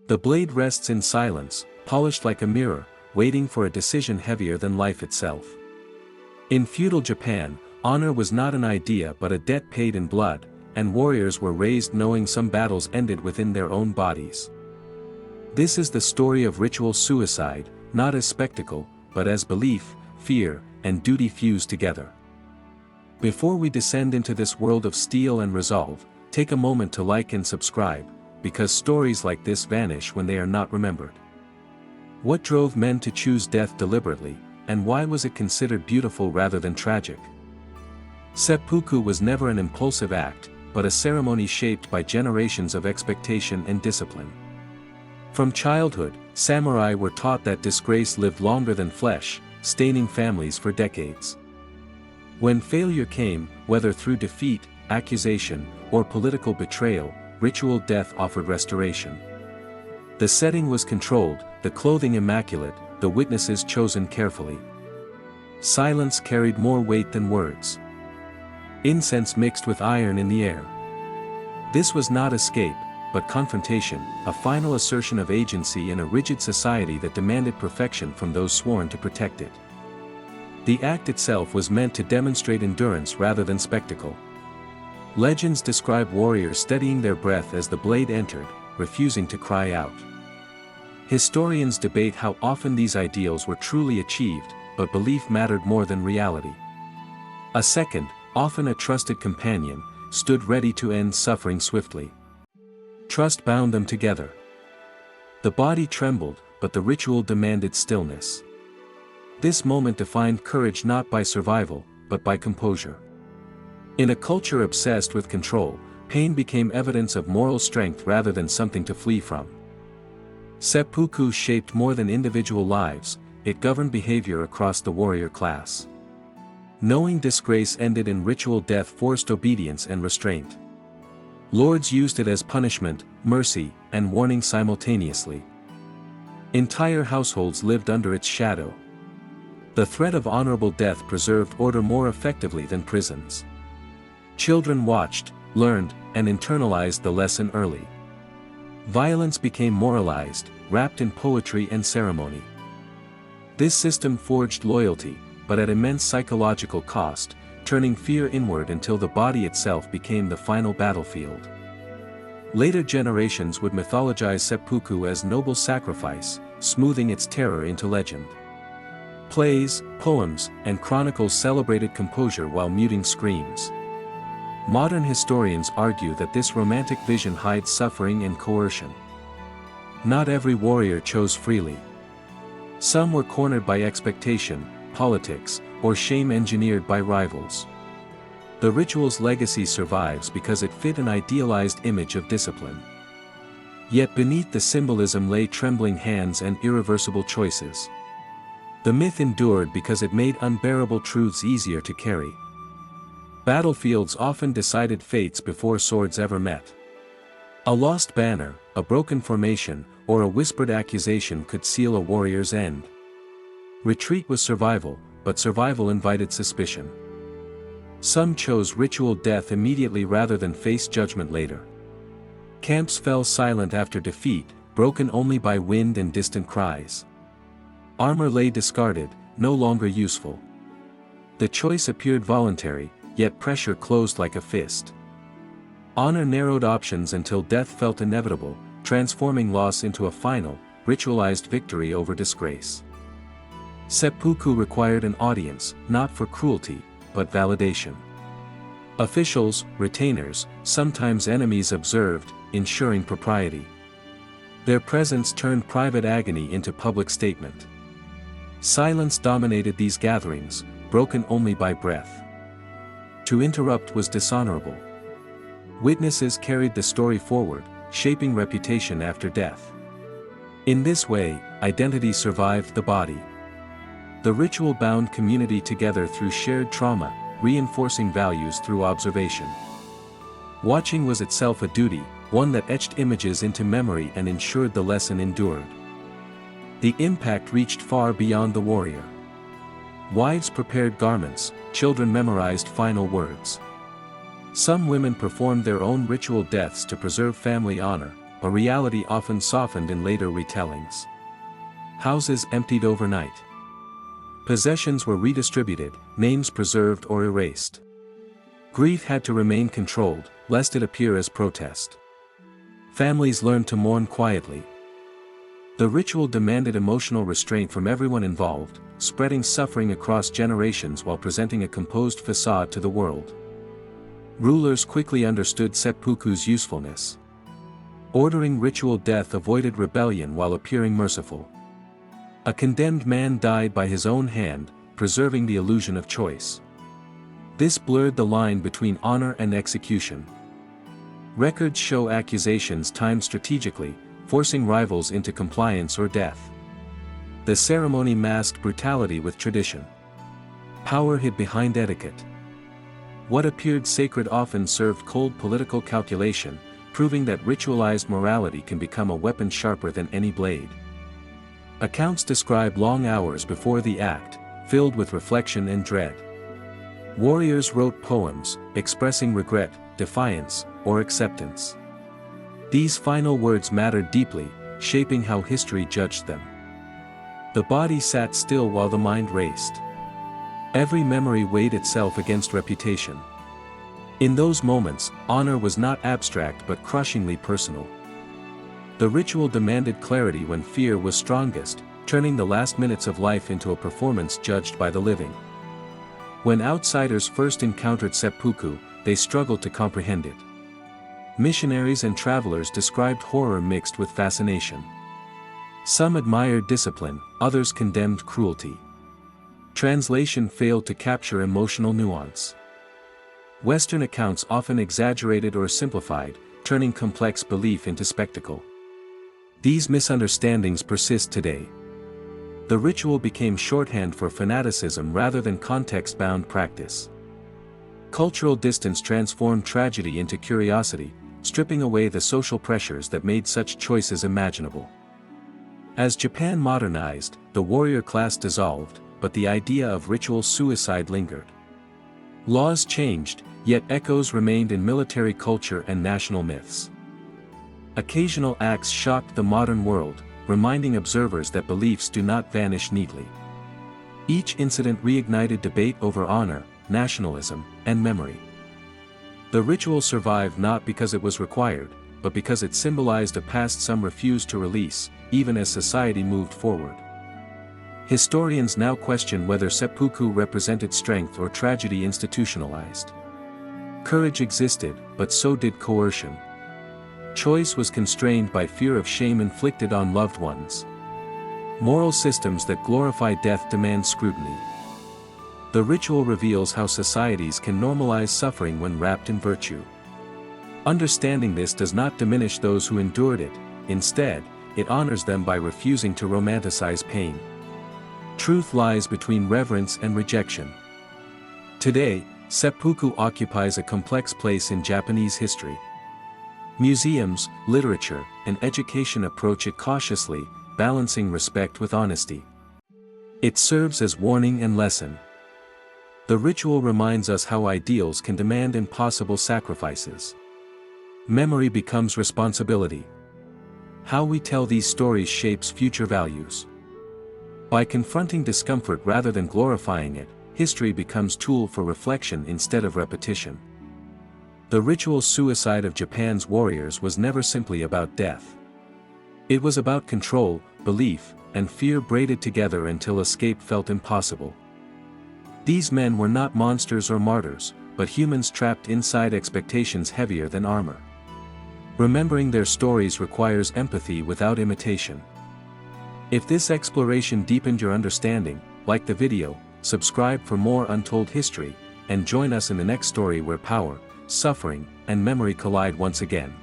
The blade rests in silence, polished like a mirror, waiting for a decision heavier than life itself. In feudal Japan, honor was not an idea but a debt paid in blood, and warriors were raised knowing some battles ended within their own bodies. This is the story of ritual suicide, not as spectacle, but as belief, fear, and duty fused together. Before we descend into this world of steel and resolve, take a moment to like and subscribe, because stories like this vanish when they are not remembered. What drove men to choose death deliberately, and why was it considered beautiful rather than tragic? Seppuku was never an impulsive act, but a ceremony shaped by generations of expectation and discipline. From childhood, samurai were taught that disgrace lived longer than flesh, staining families for decades. When failure came, whether through defeat, accusation, or political betrayal, ritual death offered restoration. The setting was controlled, the clothing immaculate, the witnesses chosen carefully. Silence carried more weight than words. Incense mixed with iron in the air. This was not escape, but confrontation, a final assertion of agency in a rigid society that demanded perfection from those sworn to protect it. The act itself was meant to demonstrate endurance rather than spectacle. Legends describe warriors steadying their breath as the blade entered, refusing to cry out. Historians debate how often these ideals were truly achieved, but belief mattered more than reality. A second, often a trusted companion, stood ready to end suffering swiftly. Trust bound them together. The body trembled, but the ritual demanded stillness. This moment defined courage not by survival, but by composure. In a culture obsessed with control, pain became evidence of moral strength rather than something to flee from. Seppuku shaped more than individual lives, it governed behavior across the warrior class. Knowing disgrace ended in ritual death forced obedience and restraint. Lords used it as punishment, mercy, and warning simultaneously. Entire households lived under its shadow. The threat of honorable death preserved order more effectively than prisons. Children watched, learned, and internalized the lesson early. Violence became moralized, wrapped in poetry and ceremony. This system forged loyalty, but at immense psychological cost, turning fear inward until the body itself became the final battlefield. Later generations would mythologize seppuku as noble sacrifice, smoothing its terror into legend. Plays, poems, and chronicles celebrated composure while muting screams. Modern historians argue that this romantic vision hides suffering and coercion. Not every warrior chose freely. Some were cornered by expectation, politics, or shame engineered by rivals. The ritual's legacy survives because it fit an idealized image of discipline. Yet beneath the symbolism lay trembling hands and irreversible choices. The myth endured because it made unbearable truths easier to carry. Battlefields often decided fates before swords ever met. A lost banner, a broken formation, or a whispered accusation could seal a warrior's end. Retreat was survival, but survival invited suspicion. Some chose ritual death immediately rather than face judgment later. Camps fell silent after defeat, broken only by wind and distant cries. Armor lay discarded, no longer useful. The choice appeared voluntary, yet pressure closed like a fist. Honor narrowed options until death felt inevitable, transforming loss into a final, ritualized victory over disgrace. Seppuku required an audience, not for cruelty, but validation. Officials, retainers, sometimes enemies observed, ensuring propriety. Their presence turned private agony into public statement. Silence dominated these gatherings, broken only by breath. To interrupt was dishonorable. Witnesses carried the story forward, shaping reputation after death. In this way, identity survived the body. The ritual bound community together through shared trauma, reinforcing values through observation. Watching was itself a duty, one that etched images into memory and ensured the lesson endured. The impact reached far beyond the warrior. Wives prepared garments, children memorized final words. Some women performed their own ritual deaths to preserve family honor, a reality often softened in later retellings. Houses emptied overnight. Possessions were redistributed, names preserved or erased. Grief had to remain controlled, lest it appear as protest. Families learned to mourn quietly. The ritual demanded emotional restraint from everyone involved, spreading suffering across generations while presenting a composed facade to the world. Rulers quickly understood seppuku's usefulness. Ordering ritual death avoided rebellion while appearing merciful. A condemned man died by his own hand, preserving the illusion of choice. This blurred the line between honor and execution. Records show accusations timed strategically, forcing rivals into compliance or death. The ceremony masked brutality with tradition. Power hid behind etiquette. What appeared sacred often served cold political calculation, proving that ritualized morality can become a weapon sharper than any blade. Accounts describe long hours before the act, filled with reflection and dread. Warriors wrote poems, expressing regret, defiance, or acceptance. These final words mattered deeply, shaping how history judged them. The body sat still while the mind raced. Every memory weighed itself against reputation. In those moments, honor was not abstract but crushingly personal. The ritual demanded clarity when fear was strongest, turning the last minutes of life into a performance judged by the living. When outsiders first encountered seppuku, they struggled to comprehend it. Missionaries and travelers described horror mixed with fascination. Some admired discipline, others condemned cruelty. Translation failed to capture emotional nuance. Western accounts often exaggerated or simplified, turning complex belief into spectacle. These misunderstandings persist today. The ritual became shorthand for fanaticism rather than context-bound practice. Cultural distance transformed tragedy into curiosity, stripping away the social pressures that made such choices imaginable. As Japan modernized, the warrior class dissolved, but the idea of ritual suicide lingered. Laws changed, yet echoes remained in military culture and national myths. Occasional acts shocked the modern world, reminding observers that beliefs do not vanish neatly. Each incident reignited debate over honor, nationalism, and memory. The ritual survived not because it was required, but because it symbolized a past some refused to release, even as society moved forward. Historians now question whether seppuku represented strength or tragedy institutionalized. Courage existed, but so did coercion. Choice was constrained by fear of shame inflicted on loved ones. Moral systems that glorify death demand scrutiny. The ritual reveals how societies can normalize suffering when wrapped in virtue. Understanding this does not diminish those who endured it, instead, it honors them by refusing to romanticize pain. Truth lies between reverence and rejection. Today, seppuku occupies a complex place in Japanese history. Museums, literature, and education approach it cautiously, balancing respect with honesty. It serves as warning and lesson. The ritual reminds us how ideals can demand impossible sacrifices. Memory becomes responsibility. How we tell these stories shapes future values. By confronting discomfort rather than glorifying it, history becomes a tool for reflection instead of repetition. The ritual suicide of Japan's warriors was never simply about death. It was about control, belief, and fear braided together until escape felt impossible. These men were not monsters or martyrs, but humans trapped inside expectations heavier than armor. Remembering their stories requires empathy without imitation. If this exploration deepened your understanding, like the video, subscribe for more untold history, and join us in the next story where power, suffering, and memory collide once again.